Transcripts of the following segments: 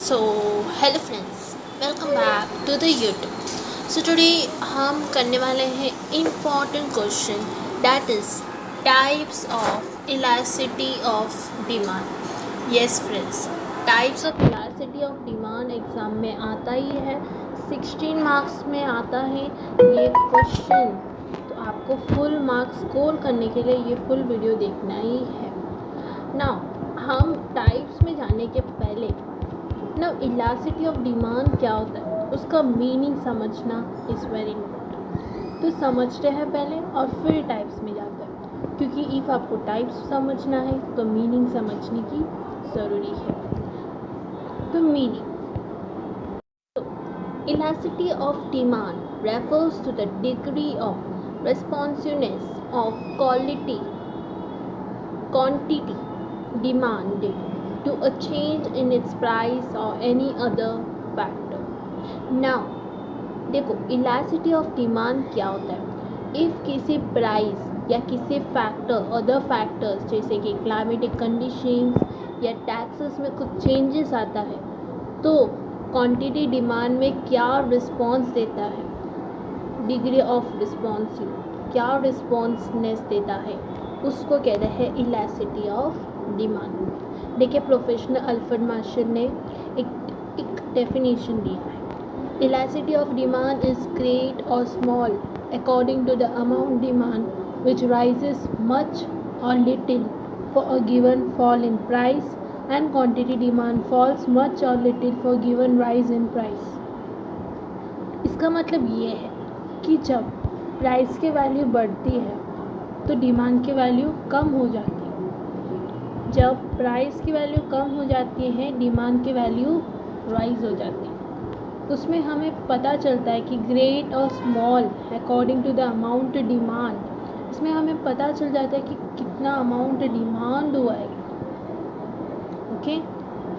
So hello friends, welcome back to the YouTube. So today हम करने वाले हैं important question, that is types of elasticity of demand. Yes friends, types of elasticity of demand exam में आता ही है, 16 marks में आता है ये क्वेश्चन। तो आपको फुल मार्क्स स्कोर करने के लिए ये फुल वीडियो देखना ही है। नाउ हम टाइप्स में जाने के पहले इलास्टिसिटी ऑफ डिमांड क्या होता है उसका मीनिंग समझना इज़ वेरी इम्पोर्टेंट। तो समझते हैं पहले और फिर टाइप्स में जाते हैं, क्योंकि इफ़ आपको टाइप्स समझना है तो मीनिंग समझने की ज़रूरी है। तो meaning, elasticity of demand refers to the degree of responsiveness of quantity demanded to a change in its price or any other factor. Now देखो, इलास्टिसिटी ऑफ डिमांड क्या होता है। इफ़ किसी प्राइस या किसी फैक्टर, अदर फैक्टर्स जैसे कि climatic conditions या टैक्सेस में कुछ चेंजेस आता है तो क्वांटिटी डिमांड में क्या रिस्पॉन्स देता है, डिग्री ऑफ रिस्पॉन्सिव क्या रिस्पॉन्सनेस देता है, उसको कहते हैं इलास्टिसिटी ऑफ डिमांड। देखिए, प्रोफेसर अल्फ्रेड मार्शल ने एक डेफिनेशन दिया है। Elasticity of demand is great और small according to the amount demand which rises much or little for a given fall in price and quantity demand falls much or little for given rise in price. इसका मतलब ये है कि जब price की value बढ़ती है तो डिमांड की वैल्यू कम हो जाती है, जब प्राइस की वैल्यू कम हो जाती है डिमांड की वैल्यू राइज हो जाती है। उसमें हमें पता चलता है कि ग्रेट और small according to the amount demand, इसमें हमें पता चल जाता है कि कितना अमाउंट डिमांड हुआ है। ओके,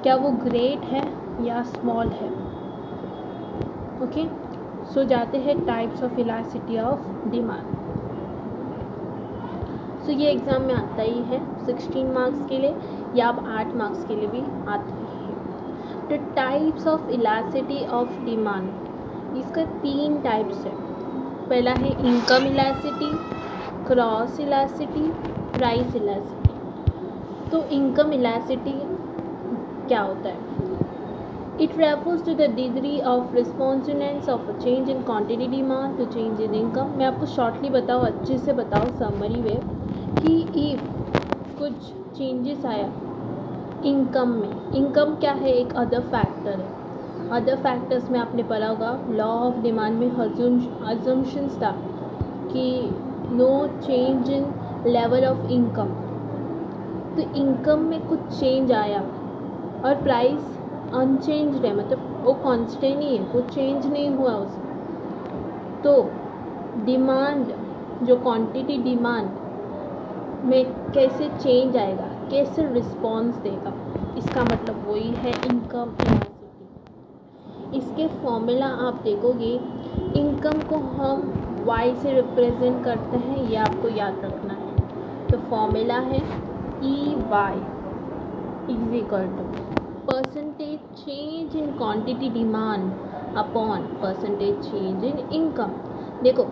क्या वो ग्रेट है या स्मॉल है। ओके, सो जाते हैं types of elasticity of demand. So ये एग्ज़ाम में आता ही है 16 मार्क्स के लिए या अब 8 मार्क्स के लिए भी आता ही है। तो types of elasticity of demand, इसका 3 टाइप्स है। पहला है income elasticity, cross elasticity, price elasticity. तो इनकम इलास्टिसिटी क्या होता है? It refers to the degree of responsiveness of a change in quantity demand to change in income। मैं आपको शॉर्टली बताऊँ, अच्छे से बताऊँ समरी में कि इफ कुछ चेंजेस आया इनकम में, इनकम क्या है, एक अदर फैक्टर है। अदर फैक्टर्स में आपने पढ़ा होगा, लॉ ऑफ डिमांड में अजम्पशंस था कि no change in level of income. तो इनकम में कुछ चेंज आया और प्राइस अनचेंज है, मतलब वो कांस्टेंट ही है, कुछ चेंज नहीं हुआ उसमें। तो डिमांड, जो क्वांटिटी डिमांड में कैसे चेंज आएगा, कैसे रिस्पॉन्स देगा, इसका मतलब वही है इनकम इलास्टिसिटी। इसके फॉर्मूला आप देखोगे, इनकम को हम y से रिप्रेजेंट करते हैं, ये आपको याद रखना है। तो फॉर्मूला है EY is equal to percentage change in quantity demand upon percentage change in income. देखो,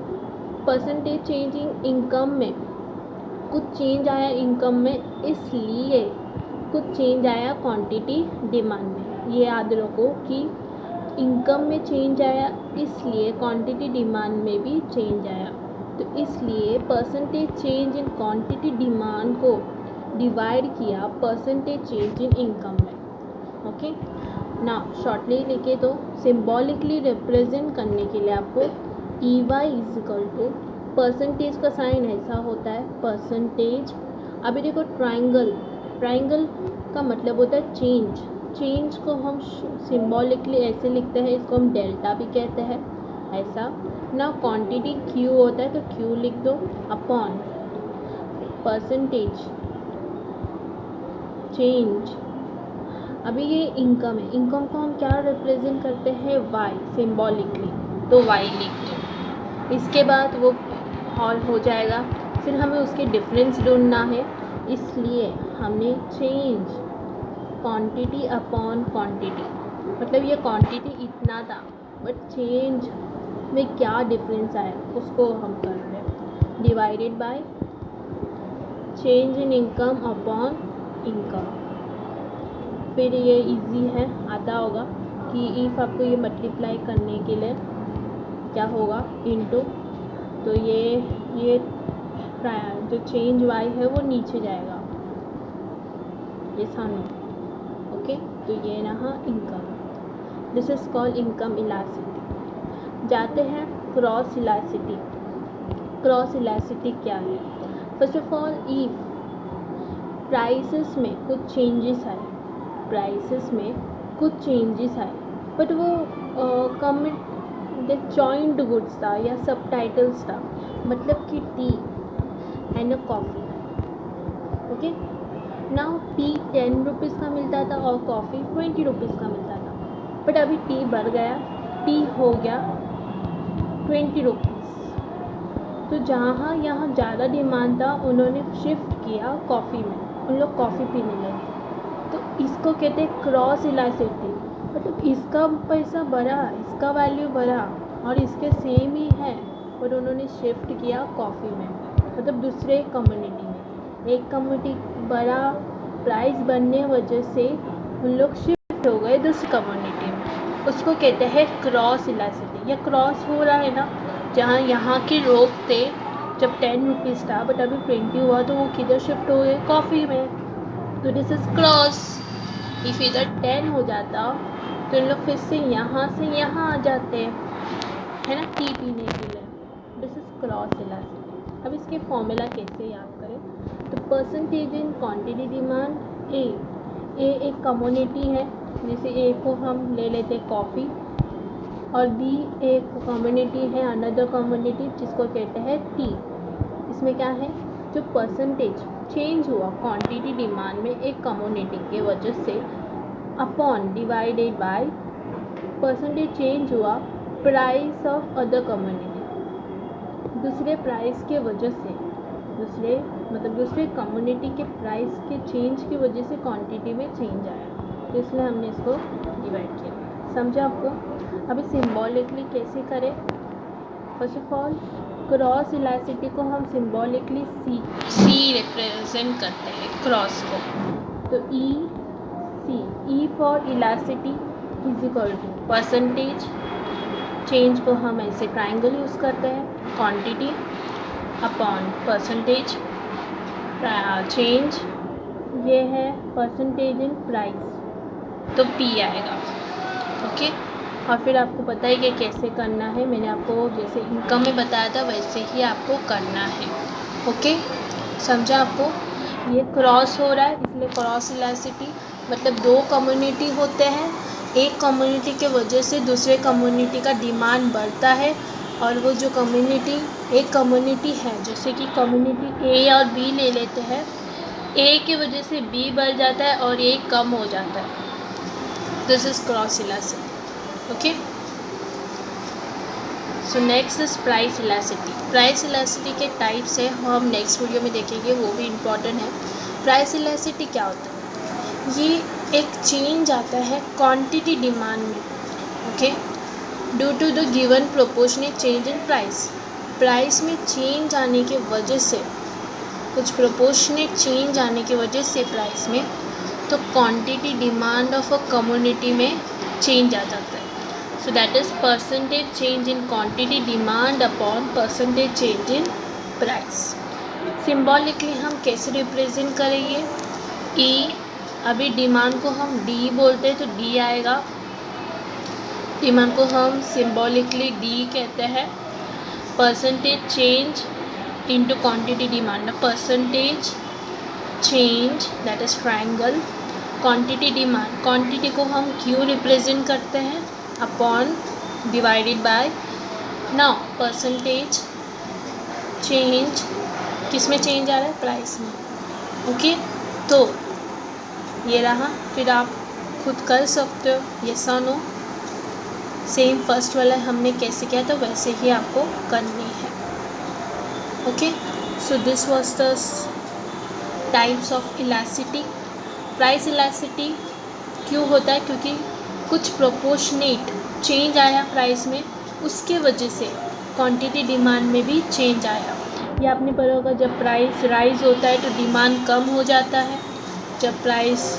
परसेंटेज चेंज इन इनकम में कुछ चेंज आया इनकम में, इसलिए कुछ चेंज आया क्वांटिटी डिमांड में। ये याद रखो कि इनकम में चेंज आया इसलिए क्वांटिटी डिमांड में भी चेंज आया। तो इसलिए percentage change in quantity demand को डिवाइड किया परसेंटेज चेंज इन इनकम में। ओके, ना शॉर्टली लिखे तो सिम्बॉलिकली रिप्रेजेंट करने के लिए आपको EY is equal to percentage का साइन ऐसा होता है, परसेंटेज। अभी देखो, ट्राइंगल, ट्राइंगल का मतलब होता है चेंज। चेंज को हम सिम्बॉलिकली ऐसे लिखते हैं, इसको हम डेल्टा भी कहते हैं, ऐसा ना। क्वांटिटी Q होता है तो Q लिख दो अपॉन परसेंटेज चेंज। अभी ये इनकम है, इनकम को हम क्या रिप्रेजेंट करते हैं, Y सिम्बॉलिकली, तो Y लिख दो। इसके बाद वो हॉल हो जाएगा, फिर हमें उसके डिफरेंस ढूंढना है, इसलिए हमने चेंज क्वांटिटी अपॉन क्वांटिटी मतलब ये क्वांटिटी इतना था, बट चेंज में क्या डिफरेंस आया उसको हम कर रहे हैं, divided by change in income upon income. फिर ये इजी है, आता होगा कि इफ़ आपको ये मल्टीप्लाई करने के लिए क्या होगा, इनटू, तो ये जो चेंज वाई है वो नीचे जाएगा, ये सामने, ओके। तो ये रहा income, this is called income elasticity. जाते हैं क्रॉस इलास्टिसिटी। क्रॉस इलास्टिसिटी क्या है? First of all, if prices में कुछ चेंजेस आए, प्राइसेस में कुछ चेंजेस आए, बट वो जॉइंट गुड्स था या सब टाइटल्स था, मतलब कि T and a coffee, okay. Now T 10 rupees का मिलता था और कॉफ़ी 20 रुपीज़ का मिलता था, बट अभी टी बढ़ गया, टी हो गया 20 रुपीज़। तो जहाँ यहाँ ज़्यादा डिमांड था उन्होंने शिफ्ट किया कॉफ़ी में, उन लोग कॉफ़ी पीने लगे। तो इसको कहते हैं क्रॉस इलास्टिसिटी, मतलब इसका पैसा बढ़ा, इसका वैल्यू बढ़ा और इसके सेम ही है, और उन्होंने शिफ्ट किया कॉफ़ी में, मतलब दूसरे कम्युनिटी में। एक कम्युनिटी बढ़ा, प्राइस बढ़ने वजह से उन लोग शिफ्ट हो गए दूसरी कम्युनिटी में, उसको कहते हैं क्रॉस इलास्टिसिटी। या क्रॉस हो रहा है ना, जहाँ यहाँ के लोग थे जब 10 रुपीज़ था, बट अभी 20 हुआ, तो वो किधर शिफ्ट हो गए, कॉफ़ी में। तो दिस इज क्रॉस। इफ इधर 10 हो जाता तो इन लोग फिर से यहाँ आ जाते हैं, है ना, टी पीने के लिए। This is cross elasticity. अब इसके फॉर्मूला कैसे याद करें? तो परसेंटेज इन क्वांटिटी डिमांड, ए एक कम्युनिटी है, जैसे ए को हम ले लेते कॉफ़ी, और बी एक कम्युनिटी है, अनदर कम्युनिटी, जिसको कहते हैं टी। इसमें क्या है, जो परसेंटेज चेंज हुआ क्वांटिटी डिमांड में एक कम्युनिटी के वजह से, upon divided by percentage change हुआ प्राइस ऑफ अदर कम्युनिटी, दूसरे प्राइस के वजह से, दूसरे कम्युनिटी के प्राइस के चेंज की वजह से क्वांटिटी में चेंज आया, तो इसलिए हमने इसको डिवाइड किया। समझा आपको? अभी सिम्बॉलिकली कैसे करें? First of all, cross elasticity को हम सिम्बॉलिकली सी रिप्रेजेंट करते हैं, क्रॉस को। तो E for elasticity is equal to percentage, change को हम ऐसे ट्राइंगल यूज़ करते हैं, क्वांटिटी अपॉन परसेंटेज चेंज, ये है परसेंटेज इन प्राइस, तो पी आएगा, ओके। और फिर आपको पता है कि कैसे करना है, मैंने आपको जैसे इनकम में बताया था वैसे ही आपको करना है, ओके। समझा आपको? ये क्रॉस हो रहा है, इसलिए क्रॉस इलास्टिसिटी, मतलब दो कम्युनिटी होते हैं, एक कम्युनिटी के वजह से दूसरे कम्युनिटी का डिमांड बढ़ता है, और वो जो कम्युनिटी, एक कम्युनिटी है, जैसे कि कम्युनिटी ए और बी ले लेते हैं, ए की वजह से बी बढ़ जाता है और ए कम हो जाता है। This is cross elasticity, okay. So next is price elasticity. Price elasticity के टाइप्स है, हम नेक्स्ट वीडियो में देखेंगे, वो भी इम्पॉर्टेंट है। प्राइस इलास्टिसिटी क्या होता है? ये एक चेंज आता है क्वांटिटी डिमांड में, okay, due to the given proportionate change in price. Price में चेंज आने की वजह से, कुछ प्रोपोर्शनेट चेंज आने की वजह से प्राइस में, तो quantity demand of a community में चेंज आ जाता है। So that is percentage change in quantity demand upon percentage change in price. Symbolically हम कैसे रिप्रेजेंट करेंगे? ई, अभी डिमांड को हम डी बोलते हैं, तो डी आएगा। डिमांड को हम सिम्बॉलिकली डी कहते हैं। Percentage change into quantity demand, percentage change, that is triangle. Quantity demand, quantity को हम क्यू रिप्रेजेंट करते हैं, upon divided by, now percentage change किस में चेंज आ रहा है? प्राइस में, ओके। तो ये रहा, फिर आप खुद कर सकते हो, यस और नो। सेम फर्स्ट वाला हमने कैसे किया था वैसे ही आपको करनी है, okay. So this was the types of elasticity. Price elasticity क्यों होता है? क्योंकि कुछ प्रोपोर्शनेट चेंज आया प्राइस में, उसके वजह से क्वांटिटी डिमांड में भी चेंज आया। ये आपने पढ़ा होगा, जब प्राइस राइज होता है तो डिमांड कम हो जाता है, जब प्राइस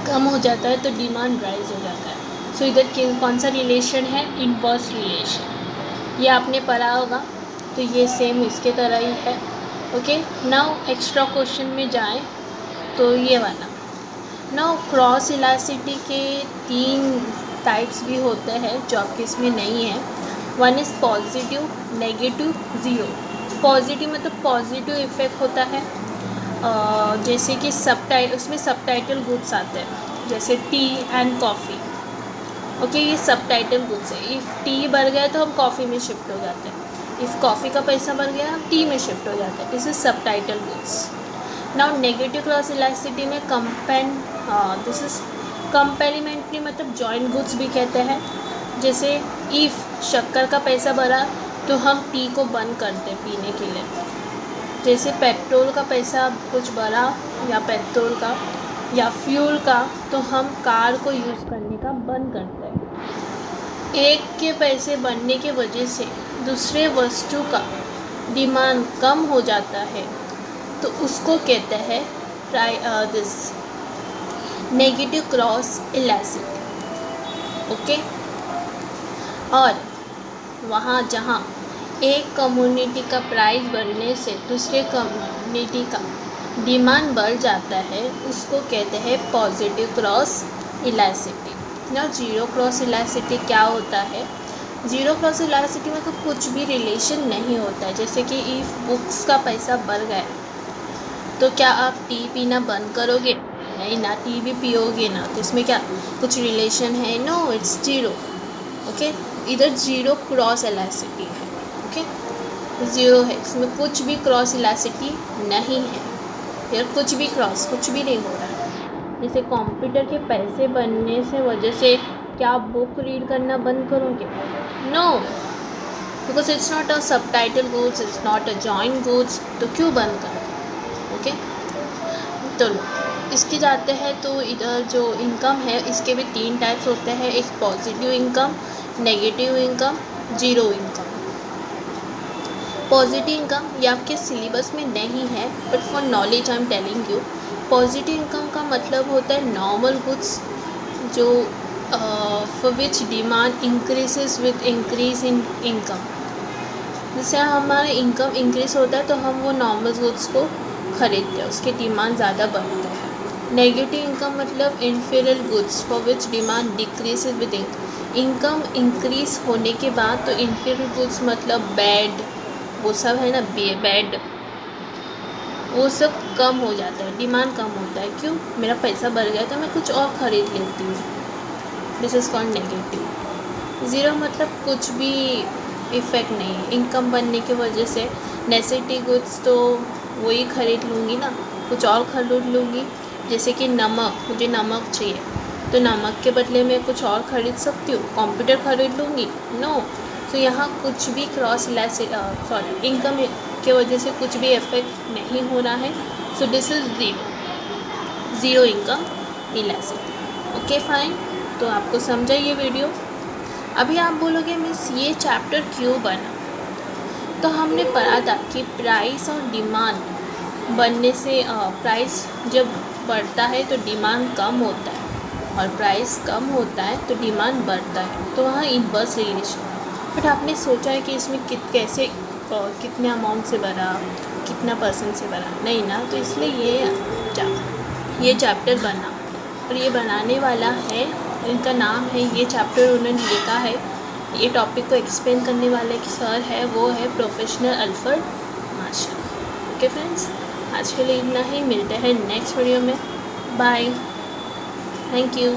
कम हो जाता है तो डिमांड राइज हो जाता है। सो इधर कौन सा रिलेशन है? Inverse relation. ये आपने पढ़ा होगा, तो ये सेम इसके तरह ही है। ओके, नाउ एक्स्ट्रा क्वेश्चन में जाएं तो ये वाला। नाउ क्रॉस इलास्टिसिटी के 3 टाइप्स भी होते हैं जो आपके इसमें नहीं है। One is positive, negative, zero. Positive मतलब पॉजिटिव इफेक्ट होता है, जैसे कि उसमें सबटाइटल गुड्स आते हैं, जैसे टी एंड कॉफ़ी। ओके, ये सबटाइटल गुड्स है। इफ़ टी बढ़ गया तो हम कॉफ़ी में शिफ्ट हो जाते हैं, इफ़ कॉफ़ी का पैसा बढ़ गया हम टी में शिफ्ट हो जाते हैं। This is subtitle goods. Now negative cross elasticity में दिस इज कंपेलीमेंट्री मतलब जॉइंट गुड्स भी कहते हैं। जैसे इफ़ शक्कर का पैसा बढ़ा तो हम टी को बंद करते पीने के लिए। जैसे पेट्रोल का पैसा कुछ बढ़ा, या पेट्रोल का या फ्यूल का, तो हम कार को यूज़ करने का बंद करते हैं। एक के पैसे बढ़ने के वजह से दूसरे वस्तु का डिमांड कम हो जाता है, तो उसको कहते हैं this negative cross elasticity. Okay, और वहाँ जहाँ एक कम्युनिटी का प्राइस बढ़ने से दूसरे कम्युनिटी का डिमांड बढ़ जाता है, उसको कहते हैं पॉजिटिव क्रॉस इलास्टिसिटी। ना जीरो क्रॉस इलास्टिसिटी क्या होता है? जीरो क्रॉस इलास्टिसिटी में तो कुछ भी रिलेशन नहीं होता है। जैसे कि इफ़ बुक्स का पैसा बढ़ गया तो क्या आप टी पीना बंद करोगे? नहीं ना, टी भी पियोगे ना, तो इसमें क्या कुछ रिलेशन है? No, it's zero. ओके, इधर जीरो क्रॉस इलास्टिसिटी है। ओके, ज़ीरो है, इसमें कुछ भी क्रॉस इलास्टिसिटी नहीं है, फिर कुछ भी नहीं हो रहा है। जैसे कंप्यूटर के पैसे बनने से वजह से क्या आप बुक रीड करना बंद करोगे? No, because it's not a substitute goods, it's not a joint goods, तो क्यों बंद करोगे? ओके, तो इसके जाते हैं तो इधर जो इनकम है इसके भी 3 टाइप्स होते हैं। एक positive income, negative income, zero income. Positive income ये आपके सिलेबस में नहीं है, but for knowledge I am telling you. Positive income का मतलब होता है नॉर्मल गुड्स जो for which demand increases with increase in income. जैसे हमारा इनकम इंक्रीज होता है तो हम वो नॉर्मल गुड्स को खरीदते हैं, उसकी डिमांड ज़्यादा बढ़ती है। नेगेटिव इनकम मतलब inferior goods for which demand decreases with income increase होने के बाद, तो इन्फीरियर गुड्स मतलब बेड, वो सब है ना, बेड, वो सब कम हो जाता है, डिमांड कम होता है। क्यों? मेरा पैसा बढ़ गया तो मैं कुछ और ख़रीद लेती हूँ। This is called negative. Zero मतलब कुछ भी इफ़ेक्ट नहीं है। इनकम बनने की वजह से नेसेसिटी गुड्स तो वही ख़रीद लूँगी ना, कुछ और खरीद लूँगी। जैसे कि नमक, मुझे नमक चाहिए तो नमक के बदले में कुछ और ख़रीद सकती हूँ, कंप्यूटर ख़रीद लूँगी? नो। तो यहाँ कुछ भी क्रॉस इलास्टिसिटी इनकम के वजह से कुछ भी इफेक्ट नहीं हो रहा है। So this is zero income elasticity. Okay fine, तो आपको समझा ये वीडियो। अभी आप बोलोगे मिस ये चैप्टर क्यों बना? तो हमने पढ़ा था कि प्राइस और डिमांड बनने से प्राइस जब बढ़ता है तो डिमांड कम होता है, और प्राइस कम होता है तो डिमांड बढ़ता है, तो वहाँ इनवर्स रिलेशन है। बट आपने सोचा है कि इसमें कैसे कितने अमाउंट से बढ़ा, कितना % से बढ़ा? नहीं ना, तो इसलिए ये चैप्टर बना, और ये बनाने वाला है, इनका नाम है, ये चैप्टर उन्होंने लिखा है, ये टॉपिक को एक्सप्लेन करने वाले सर है वो है professor Alfred Marshall. Okay friends, आज के लिए इतना ही, मिलते हैं नेक्स्ट वीडियो में। Bye, thank you.